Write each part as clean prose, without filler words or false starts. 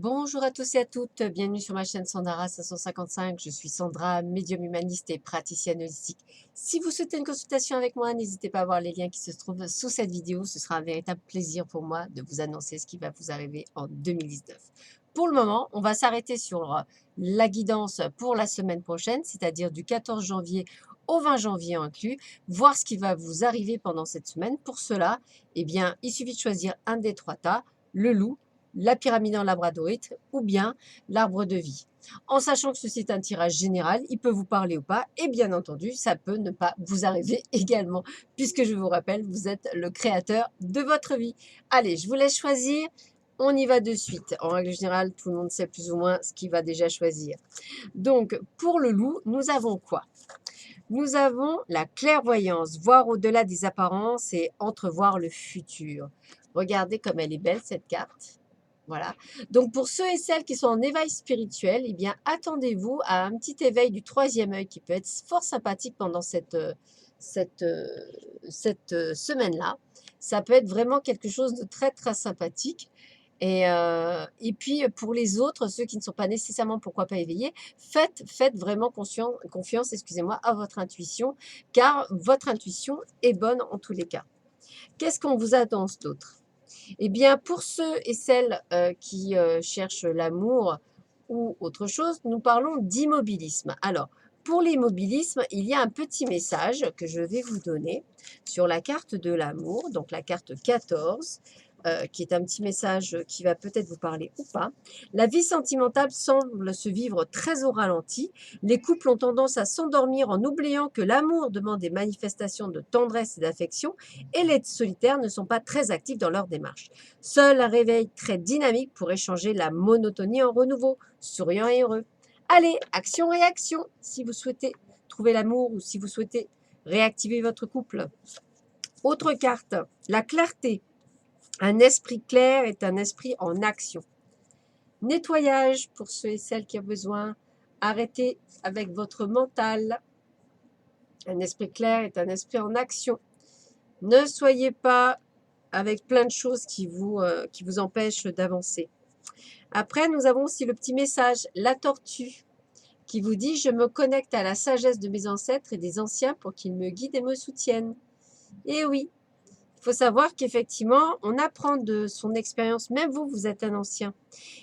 Bonjour à tous et à toutes, bienvenue sur ma chaîne Sandara 555. Je suis Sandra, médium humaniste et praticienne holistique. Si vous souhaitez une consultation avec moi, n'hésitez pas à voir les liens qui se trouvent sous cette vidéo. Ce sera un véritable plaisir pour moi de vous annoncer ce qui va vous arriver en 2019. Pour le moment, on va s'arrêter sur la guidance pour la semaine prochaine, c'est-à-dire du 14 janvier au 20 janvier inclus, voir ce qui va vous arriver pendant cette semaine. Pour cela, eh bien, il suffit de choisir un des trois tas, le loup, la pyramide en labradorite ou bien l'arbre de vie. En sachant que ceci est un tirage général, il peut vous parler ou pas, et bien entendu, ça peut ne pas vous arriver également, puisque je vous rappelle, vous êtes le créateur de votre vie. Allez, je vous laisse choisir, on y va de suite. En règle générale, tout le monde sait plus ou moins ce qu'il va déjà choisir. Donc, pour le loup, nous avons quoi? Nous avons la clairvoyance, voir au-delà des apparences et entrevoir le futur. Regardez comme elle est belle cette carte. Voilà. Donc pour ceux et celles qui sont en éveil spirituel, eh bien attendez-vous à un petit éveil du troisième œil qui peut être fort sympathique pendant cette, euh, cette semaine-là. Ça peut être vraiment quelque chose de très très sympathique. Et puis pour les autres, ceux qui ne sont pas nécessairement pourquoi pas éveillés, faites vraiment confiance, excusez-moi, à votre intuition, car votre intuition est bonne en tous les cas. Qu'est-ce qu'on vous annonce d'autre? Eh bien, pour ceux et celles qui cherchent l'amour ou autre chose, nous parlons d'immobilisme. Alors, pour l'immobilisme, il y a un petit message que je vais vous donner sur la carte de l'amour, donc la carte 14, qui est un petit message qui va peut-être vous parler ou pas. La vie sentimentale semble se vivre très au ralenti. Les couples ont tendance à s'endormir en oubliant que l'amour demande des manifestations de tendresse et d'affection et les solitaires ne sont pas très actifs dans leur démarche. Seul un réveil très dynamique pourrait changer la monotonie en renouveau, souriant et heureux. Allez, action-réaction si vous souhaitez trouver l'amour ou si vous souhaitez réactiver votre couple. Autre carte, la clarté. Un esprit clair est un esprit en action. Nettoyage pour ceux et celles qui ont besoin. Arrêtez avec votre mental. Un esprit clair est un esprit en action. Ne soyez pas avec plein de choses qui vous empêchent d'avancer. Après, nous avons aussi le petit message, la tortue, qui vous dit « Je me connecte à la sagesse de mes ancêtres et des anciens pour qu'ils me guident et me soutiennent. » Et oui, il faut savoir qu'effectivement, on apprend de son expérience. Même vous, vous êtes un ancien.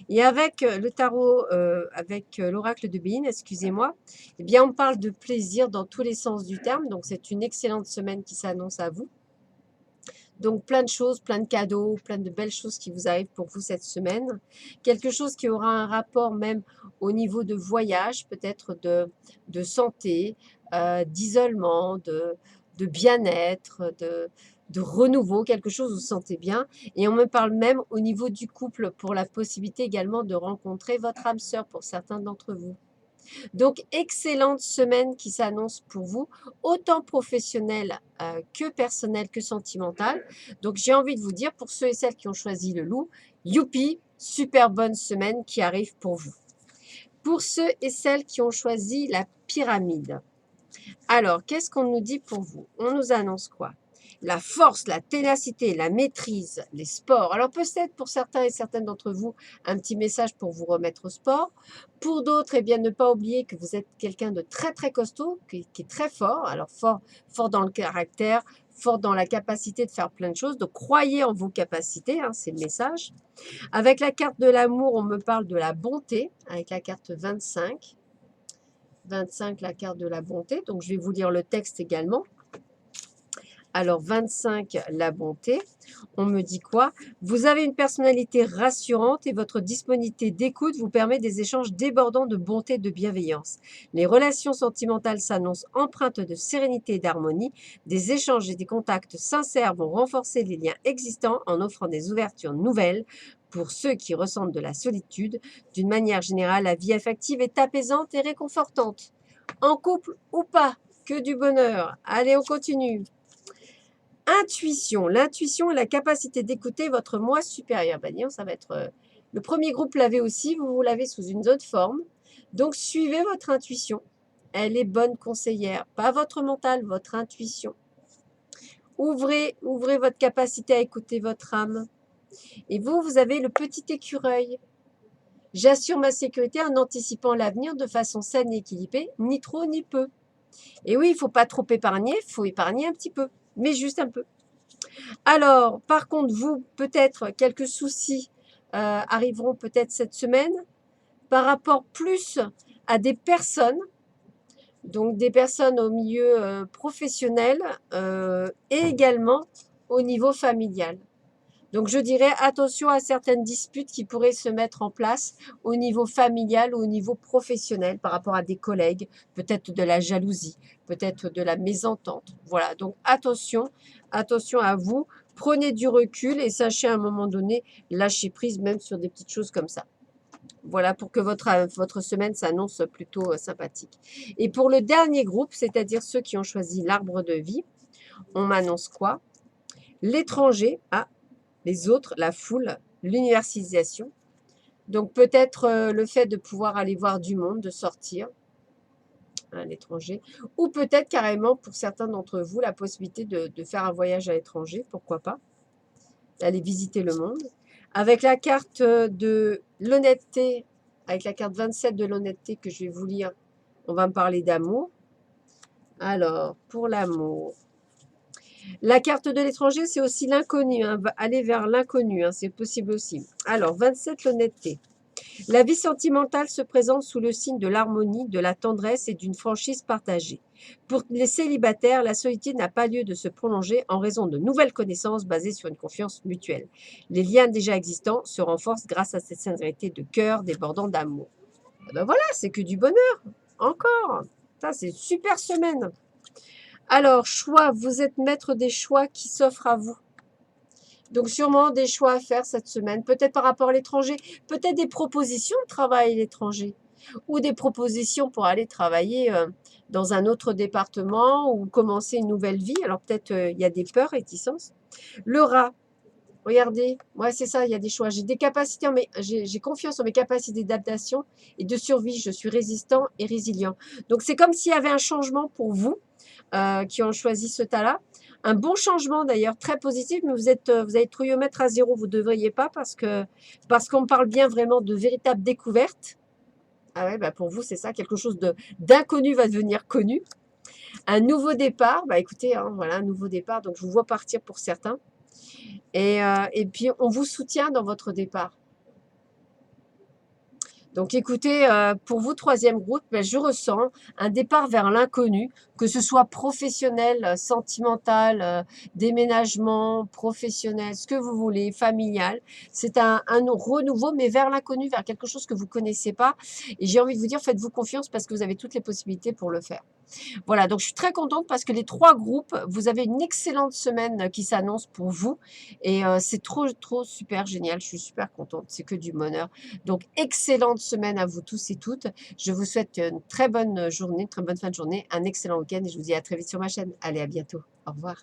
Et avec le tarot, avec l'oracle de Béline, excusez-moi, eh bien, on parle de plaisir dans tous les sens du terme. Donc, c'est une excellente semaine qui s'annonce à vous. Donc, plein de choses, plein de cadeaux, plein de belles choses qui vous arrivent pour vous cette semaine. Quelque chose qui aura un rapport même au niveau de voyage, peut-être de santé, d'isolement, de bien-être, de renouveau, quelque chose où vous vous sentez bien. Et on me parle même au niveau du couple pour la possibilité également de rencontrer votre âme sœur pour certains d'entre vous. Donc, excellente semaine qui s'annonce pour vous, autant professionnelle que personnelle que sentimentale. Donc, j'ai envie de vous dire, pour ceux et celles qui ont choisi le loup, youpi, super bonne semaine qui arrive pour vous. Pour ceux et celles qui ont choisi la pyramide, alors, qu'est-ce qu'on nous dit pour vous? On nous annonce quoi? La force, la ténacité, la maîtrise, les sports. Alors peut-être pour certains et certaines d'entre vous, un petit message pour vous remettre au sport. Pour d'autres, eh bien, ne pas oublier que vous êtes quelqu'un de très très costaud, qui est très fort. Alors fort dans le caractère, fort dans la capacité de faire plein de choses. Donc croyez en vos capacités, hein, c'est le message. Avec la carte de l'amour, on me parle de la bonté, avec la carte 25. 25, la carte de la bonté. Donc, je vais vous lire le texte également. Alors, 25, la bonté. On me dit quoi? Vous avez une personnalité rassurante et votre disponibilité d'écoute vous permet des échanges débordants de bonté et de bienveillance. Les relations sentimentales s'annoncent empreintes de sérénité et d'harmonie. Des échanges et des contacts sincères vont renforcer les liens existants en offrant des ouvertures nouvelles. Pour ceux qui ressentent de la solitude, d'une manière générale, la vie affective est apaisante et réconfortante. En couple ou pas, que du bonheur. Allez, on continue. Intuition. L'intuition est la capacité d'écouter votre moi supérieur. Ben, disons, ça va être... le premier groupe l'avait aussi, vous l'avez sous une autre forme. Donc, suivez votre intuition. Elle est bonne conseillère. Pas votre mental, votre intuition. Ouvrez votre capacité à écouter votre âme. Et vous, vous avez le petit écureuil. J'assure ma sécurité en anticipant l'avenir de façon saine et équilibrée, ni trop ni peu. Et oui, il ne faut pas trop épargner, il faut épargner un petit peu, mais juste un peu. Alors, par contre, vous, peut-être, quelques soucis arriveront peut-être cette semaine par rapport plus à des personnes, donc des personnes au milieu professionnel et également au niveau familial. Donc, je dirais attention à certaines disputes qui pourraient se mettre en place au niveau familial ou au niveau professionnel par rapport à des collègues, peut-être de la jalousie, peut-être de la mésentente. Voilà, donc attention, attention à vous. Prenez du recul et sachez à un moment donné lâcher prise même sur des petites choses comme ça. Voilà pour que votre semaine s'annonce plutôt sympathique. Et pour le dernier groupe, c'est-à-dire ceux qui ont choisi l'arbre de vie, on m'annonce quoi? L'étranger, les autres, la foule, l'universisation. Donc peut-être le fait de pouvoir aller voir du monde, de sortir à l'étranger, ou peut-être carrément pour certains d'entre vous la possibilité de faire un voyage à l'étranger, pourquoi pas, d'aller visiter le monde. Avec la carte de l'honnêteté, avec la carte 27 de l'honnêteté que je vais vous lire, on va me parler d'amour. Alors, pour l'amour, la carte de l'étranger, c'est aussi l'inconnu, hein, aller vers l'inconnu, hein, c'est possible aussi. Alors, 27, l'honnêteté. La vie sentimentale se présente sous le signe de l'harmonie, de la tendresse et d'une franchise partagée. Pour les célibataires, la solitude n'a pas lieu de se prolonger en raison de nouvelles connaissances basées sur une confiance mutuelle. Les liens déjà existants se renforcent grâce à cette sincérité de cœur débordant d'amour. Eh ben voilà, c'est que du bonheur. Encore. Ça, c'est une super semaine. Alors, choix, vous êtes maître des choix qui s'offrent à vous. Donc, sûrement des choix à faire cette semaine, peut-être par rapport à l'étranger, peut-être des propositions de travail à l'étranger, ou des propositions pour aller travailler dans un autre département ou commencer une nouvelle vie. Alors, peut-être il y a des peurs, réticences. Le rat, regardez, ouais, c'est ça, il y a des choix. J'ai des capacités, mais j'ai confiance en mes capacités d'adaptation et de survie. Je suis résistant et résilient. Donc, c'est comme s'il y avait un changement pour vous qui ont choisi ce tas-là. Un bon changement d'ailleurs, très positif, mais vous allez trouillomètre à zéro. Vous ne devriez pas parce qu'on parle bien vraiment de véritable découverte. Ah ouais, bah pour vous, c'est ça, quelque chose d'inconnu va devenir connu. Un nouveau départ, bah écoutez, hein, voilà, un nouveau départ. Donc, je vous vois partir pour certains. Et puis, on vous soutient dans votre départ. Donc écoutez, pour vous, troisième groupe, ben, je ressens un départ vers l'inconnu, que ce soit professionnel, sentimental, déménagement, professionnel, ce que vous voulez, familial. C'est un renouveau, mais vers l'inconnu, vers quelque chose que vous ne connaissez pas. Et j'ai envie de vous dire, faites-vous confiance parce que vous avez toutes les possibilités pour le faire. Voilà, donc je suis très contente parce que les trois groupes, vous avez une excellente semaine qui s'annonce pour vous. Et c'est trop, trop super génial. Je suis super contente. C'est que du bonheur. Donc, excellente semaine à vous tous et toutes. Je vous souhaite une très bonne journée, une très bonne fin de journée, un excellent week-end et je vous dis à très vite sur ma chaîne. Allez, à bientôt. Au revoir.